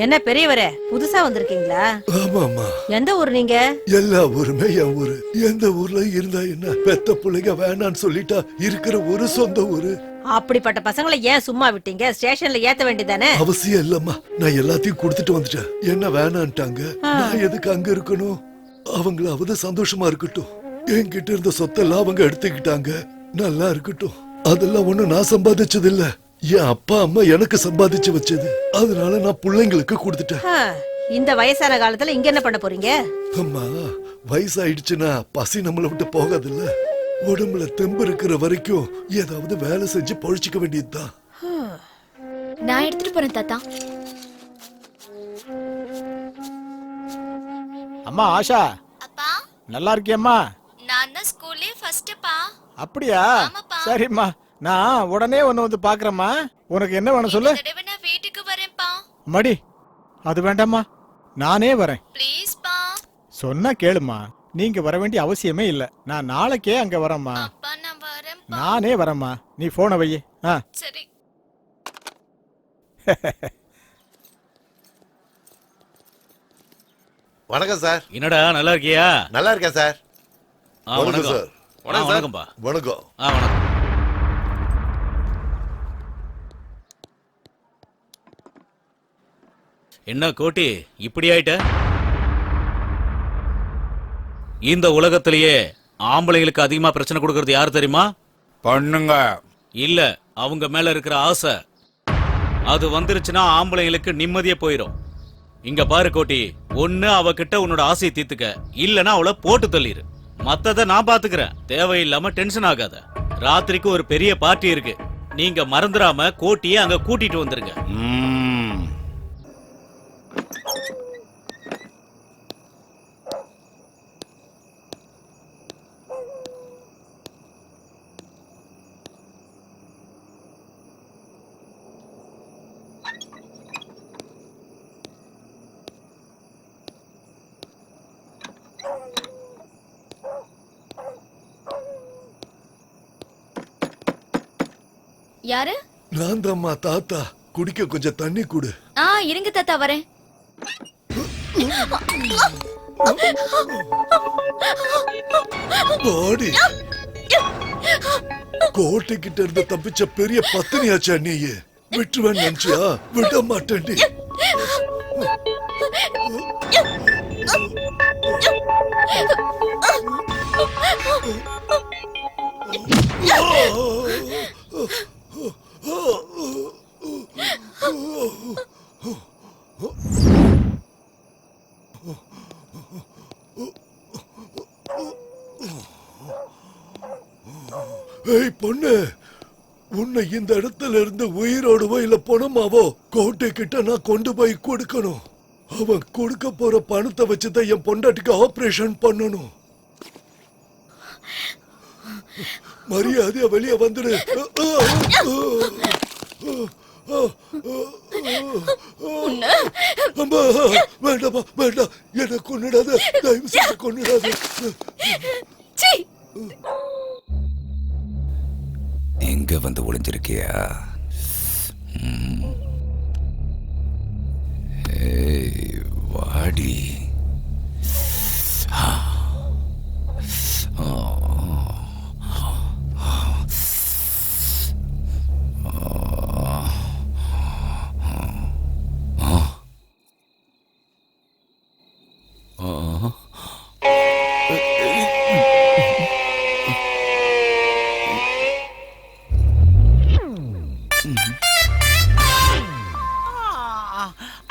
என்ன பெரியவரே, புதுசா வந்திருக்கீங்களா? ஆமாமா. எந்த ஊர் நீங்க? எல்லா ஊருமே என் ஊரு. எந்த ஊர்ல இருந்தா என்ன, பெத்த பிள்ளைங்க வேணான்னு சொல்லிட்டா இருக்கிற ஒரு சொந்த ஊரு. அப்படிப்பட்ட பசங்களை ஏன் சும்மா விட்டீங்க? ஸ்டேஷன்ல ஏத்த வேண்டியதானே? அவசியம் இல்லம்மா, நான் எல்லாத்தையும் கொடுத்துட்டு வந்துட்டேன். என்ன வேணான்ட்டாங்க, நான் எதுக்கு அங்க இருக்கணும்? அவங்களாவது சந்தோஷமா இருக்கட்டும். என்கிட்ட இருந்த சொத்தெல்லாம் அவங்க எடுத்துக்கிட்டாங்க, நல்லா இருக்கட்டும். அதெல்லாம் ஒண்ணு நான் சம்பாதிச்சது இல்ல, என் அப்பா அம்மா எனக்கு சம்பாதிச்சு வச்சது. அதனால நான் பிள்ளைங்களுக்கு கொடுத்துட்டேன். இந்த வயசான காலத்துல இங்க என்ன பண்ண போறீங்க? அம்மா, வயசாயிடுச்சுன்னா பசி நம்மளை விட்டு போகாதுல்ல. உடம்புல தெம்பு இருக்கிற வரைக்கும் ஏதாவது வேலை செஞ்சு பொழிச்சுக்க வேண்டியதுதான். நான் எடுத்துட்டு போறேன் தாத்தா. அம்மா ஆஷா, அப்பா நல்லா இருக்கியம்மா? நான் தான் ஸ்கூல்லே ஃபர்ஸ்ட்ப்பா. அப்படியா? சரிம்மா, நான் உடனே ஒன்னு வந்து பாக்குறேம்மா. உனக்கு என்ன வேணும் சொல்லு. நான் வீட்டுக்கு வரேன்ப்பா. மடி, அது வேண்டாம்மா, நானே வரேன். ப்ளீஸ் பா. சொன்னா கேளுமா, நீங்க வர வேண்டிய அவசியமே இல்ல. நான் நாளைக்கே அங்க வரேம்மா. அப்பா நான் வரேன்ப்பா. நானே வரேம்மா, நீ போனை வை. சரி. வணக்கம் சார். என்னடா நல்லா இருக்கியா? நல்லா இருக்கேன் சார். வணக்கம் சார். வணக்கம்பா. வணக்கம். வணக்கம். என்ன கோட்டி இப்படி ஆயிட்ட? இந்த உலகத்திலேயே ஆம்பளைங்களுக்கு அதிகமா பிரச்சனை கொடுக்கறது யாரு தெரியுமா? பண்ணுங்க. இல்ல, அவங்க மேல இருக்கிற ஆசை. அது வந்துருச்சுன்னா ஆம்பளைங்களுக்கு நிம்மதியே போயிடும். இங்க பாரு கோட்டி, ஒண்ணு அவகிட்ட உன்னோட ஆசையை தீர்த்துக்க, இல்லனா அவளை போட்டு தள்ளிரு. மத்தத நான் பாத்துக்கிறேன், தேவையில்லாம டென்ஷன் ஆகாத. ராத்திரிக்கு ஒரு பெரிய பார்ட்டி இருக்கு, நீங்க மறந்துடாம கோட்டியை அங்க கூட்டிட்டு வந்துருங்க. யாரு? நான் தான்மா தாத்தா. குடிக்க கொஞ்சம் தண்ணி குடு. இருங்க தாத்தா வரேன். பாடி கோட்டைக்கிட்ட இருந்து தப்பிச்ச பெரிய பத்தினியாச்சா நீயே. விட்டுவேன் நினைச்சியா? விட மாட்டேன். ஏய் பொண்ணு, உன்னை இந்த இடத்துல இருந்து உயிரோடுவோ இல்ல பணமாவோ கோட்டை கிட்ட நான் கொண்டு போய் கொடுக்கணும். அவன் கொடுக்க போற பணத்தை வச்சுதான் என் பொண்டாட்டிக்கு ஆபரேஷன் பண்ணணும். மரியாதையா வெளியே வந்துடு. வேண்டாமா, வேண்டாம், என்ன கொன்னுடாத, தயவு செஞ்சு கொன்னுடாத. எங்க வந்து ஒளிஞ்சிருக்கியா? வாடி.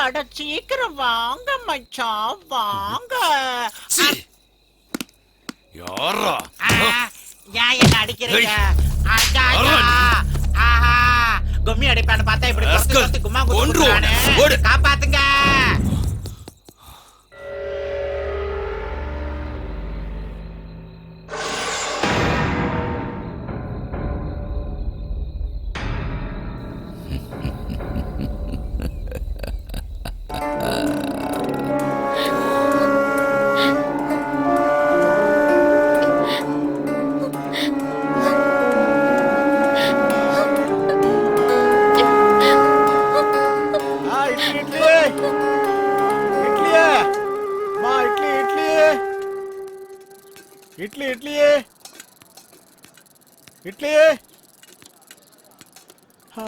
அட சீக்கிரம் வாங்க மச்சான், வாங்க. யாரா? ஏன் என்ன அடிக்கிறீங்க? கும்மி அடிப்பான்னு பார்த்தா இப்படி கும்மா குடுறானே. காப்பாத்துங்க. இட்லி இட்லி இட்லியே இட்லியே. ஆ.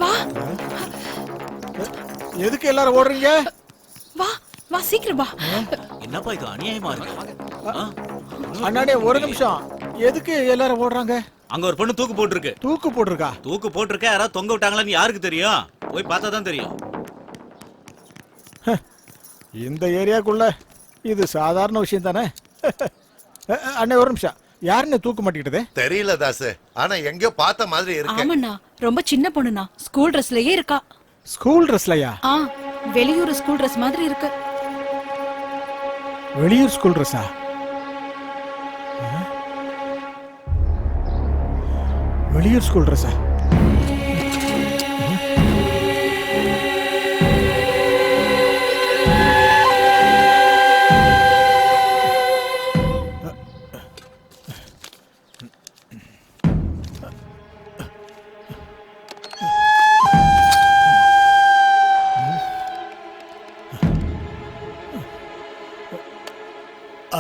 வா எதுக்கு எல்லாரும் ஓடுறீங்க? வா வா சீக்கிரம் வா. என்னப்பா இது அநியாயமா இருக்கு? ஆ? அண்ணாடே ஒரு நிமிஷம். எதுக்கு எல்லாரும் ஓடுறாங்க? அங்க ஒரு பொண்ணு தூக்கு போட்டிருக்கு. தூக்கு போட்டிருக்கா? தூக்கு போட்டிருக்க, யாராவது தொங்க விட்டாங்களான்னு யாருக்கு தெரியும்? போய் பார்த்தா தான் தெரியும். இந்த ஏரியாக்குள்ள இது சாதாரண விஷயம் தானே. அண்ணே ஒரு நிமிஷம். யாருன்னு தூக்கு மாட்டிக்கிட்டது? தெரியல தாசு, ஆனா எங்கயோ பார்த்த மாதிரி இருக்கு. ஆமாண்ணா ரொம்ப சின்ன பொண்ணுண்ணா. ஸ்கூல் ட்ரெஸ்லயே இருக்கா. ஸ்கூல் ட்ரெஸ்லயா? ஆ வெளியூர் ஸ்கூல் ட்ரெஸ் மாதிரி இருக்கு. வெளியூர் ஸ்கூல் ட்ரெஸ்ஸா? வெளியூர் ஸ்கூல் ட்ரெஸ்ஸா?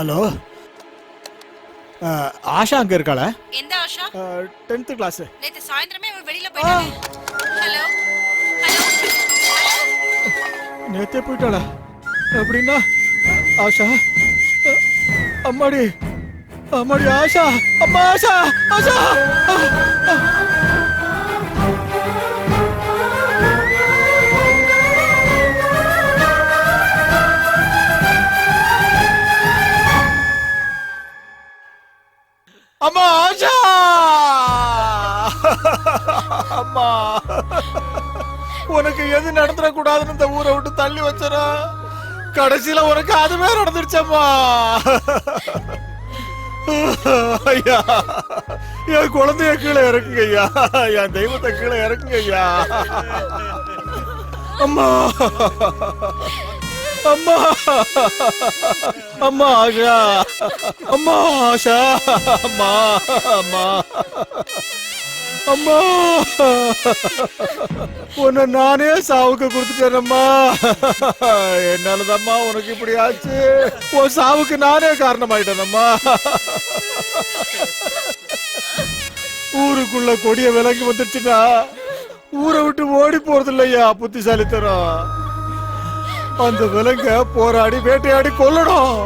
ஹலோ, ஆஷா அங்க இருக்காளா? எந்த ஆஷா? 10th class. நேத்து சாயந்திரமே அவ வெளியில போயிட்டாங்க. ஹலோ ஹலோ நேத்தே போயிட்டாளா? அப்படின்னா ஆஷா, அம்மாடி அம்மாடி ஆஷா, அம்மா ஆஷா ஆஷா. அம்மா ஆஷா, அம்மா உனக்கு எது நடந்துடக்கூடாதுன்னு இந்த ஊரை விட்டு தள்ளி வச்சரா, கடைசியில உனக்கு அதுவே நடந்துருச்சம்மா. ஐயா, என் குழந்தைய கீழே இறக்குங்க ஐயா, என் தெய்வத்தை கீழே இறக்குங்க ஐயா. அம்மா அம்மா அம்மா ஆஷா, அம்மா ஆஷா, அம்மா அம்மா அம்மா, உன்னை நானே சாவுக்கு கொடுத்துட்டேனம்மா. என்னாலதாம்மா உனக்கு இப்படி ஆச்சு. உன் சாவுக்கு நானே காரணமாயிட்டேனம்மா. ஊருக்குள்ள கொடிய விலங்கி வந்துருச்சுன்னா ஊரை விட்டு ஓடி போறது இல்லையா புத்திசாலித்தனம். அந்த விலங்க போராடி வேட்டையாடி கொல்லணும்.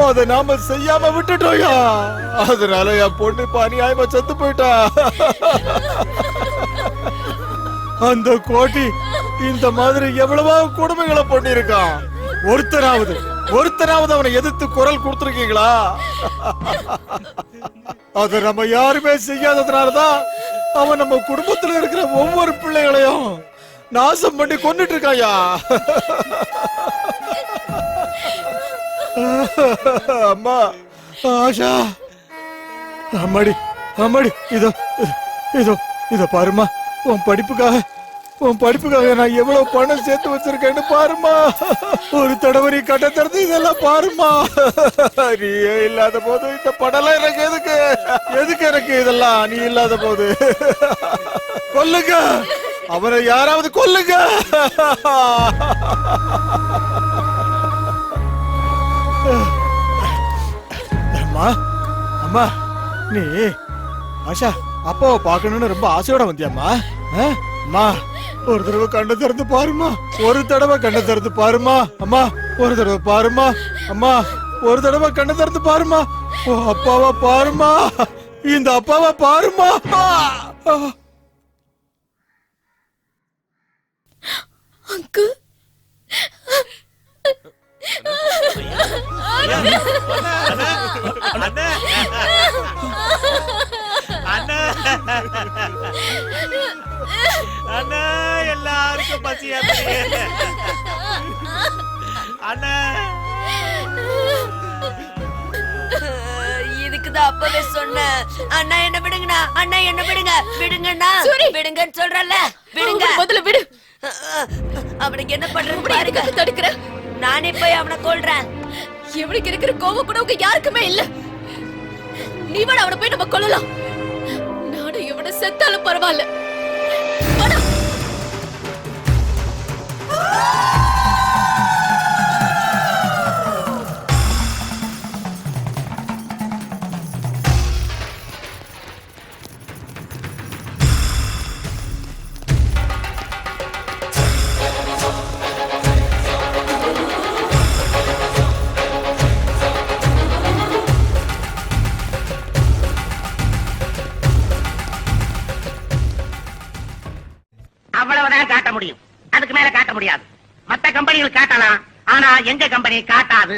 அத நாம செய்யாம விட்டுட்டோயா. அதனால என் பொண்ணு இப்ப அநியாயமா செத்து போயிட்டா. அந்த கோட்டி இந்த மாதிரி எவ்வளவோ கொடுமைகளை பண்ணிருக்கான். ஒருத்தராவது அவனை எதிர்த்து குரல் கொடுத்திருக்கீங்களா? அத நம்ம யாருமே செய்யாததுனாலதான் அவன் நம்ம குடும்பத்துல இருக்கிற ஒவ்வொரு பிள்ளைகளையும் நாசம் பண்ணி கொண்டுட்டு இருக்காயா. அம்மா ஆஷா, அம்மாடி அம்மாடி, இதோ இதோ இதோ பாருமா, உன் படிப்புக்காக நான் எவ்வளவு பணம் சேர்த்து வச்சிருக்கேன்னு பாருமா. ஒரு தடவை நீ கட்ட திறந்து இதெல்லாம் பாருமா. நீயே இல்லாத போது இந்த படம்லாம் எனக்கு எதுக்கு எனக்கு இதெல்லாம்? நீ இல்லாத போது கொல்லுங்க, அவரை யாராவது கொல்லுங்க. அம்மா அம்மா, நீ ஆஷா அப்பாவை பார்க்கணும்னு ரொம்ப ஆசையோட வந்தியாம்மா? அம்மா ஒரு தடவை கண்ணை திறந்து பாருமா. ஒரு தடவை கண்ணை திறந்து பாருமா. அம்மா ஒரு தடவை பாருமா. அம்மா ஒரு தடவை கண்ணை திறந்து பாருமா. ஓ அப்பாவை பாருமா, இந்த அப்பாவை பாருமா. அங்கு அண்ணா எல்லாருக்கும் பசியா அண்ணா. இதுக்குதான் அப்பவே சொன்னேன், அண்ணா என்ன விடுங்கண்ணா, அண்ணா என்ன விடுங்க, விடுங்கண்ணா, விடுங்கன்னு சொல்றல, விடுங்க முதல்ல விடு. அவனுக்கு என்ன பண்றது பாருங்க. தடுக்கிற நானே போய் அவனை கொல்றேன். இவனுக்கு இருக்கிற கோவம் கூட உங்க யாருக்குமே இல்ல. நீ வேணா அவனை போய் நம்ம கொல்லலாம். நானும் இவனை செத்தாலும் பரவாயில்ல. வாடா. அவ்வளவுதான் காட்ட முடியும், அதுக்கு மேல காட்ட முடியாது. மத்த கம்பெனிகள் காட்டலாம், ஆனா எங்க கம்பெனி காட்டாது.